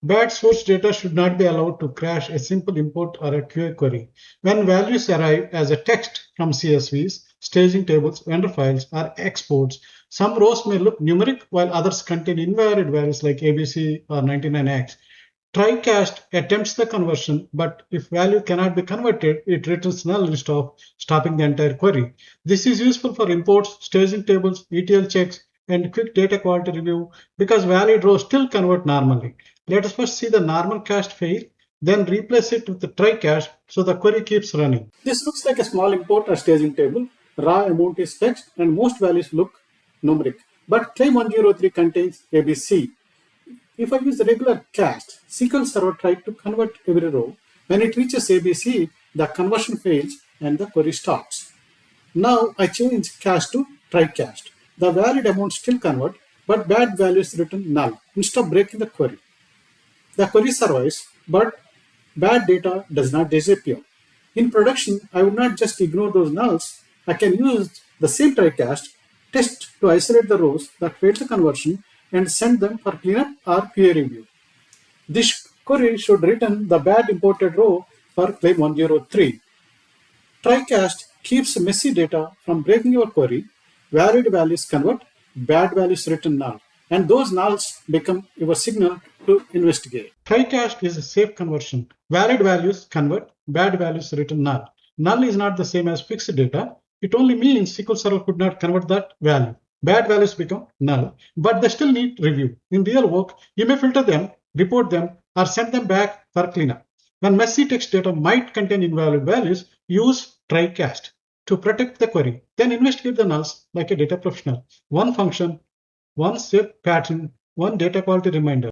Bad source data should not be allowed to crash a simple import or a QA query. When values arrive as a text from CSVs, staging tables, vendor files, or exports, some rows may look numeric while others contain invalid values like ABC or 99X. TryCast attempts the conversion, but if value cannot be converted, it returns null instead of stopping the entire query. This is useful for imports, staging tables, ETL checks, and quick data quality review because valid rows still convert normally. Let us first see the normal cast fail, then replace it with the TryCast so the query keeps running. This looks like a small import or staging table. Raw amount is text and most values look numeric. But claim 103 contains ABC. If I use the regular cast, SQL Server tried to convert every row. When it reaches ABC, the conversion fails and the query stops. Now I change cast to TryCast. The valid amount still convert, but bad values return null instead of breaking the query. The query survives, but bad data does not disappear. In production, I would not just ignore those nulls. I can use the same TryCast test to isolate the rows that failed the conversion and send them for cleanup or peer review. This query should return the bad imported row for claim 103. TryCast keeps messy data from breaking your query. Valid values convert, bad values return null, and those nulls become your signal to investigate. TryCast is a safe conversion. Valid values convert, bad values return null. Null is not the same as fixed data. It only means SQL Server could not convert that value. Bad values become null, but they still need review. In real work, you may filter them, report them, or send them back for cleanup. When messy text data might contain invalid values, use TryCast to protect the query. Then investigate the nulls like a data professional. One function, one safe pattern, one data quality reminder.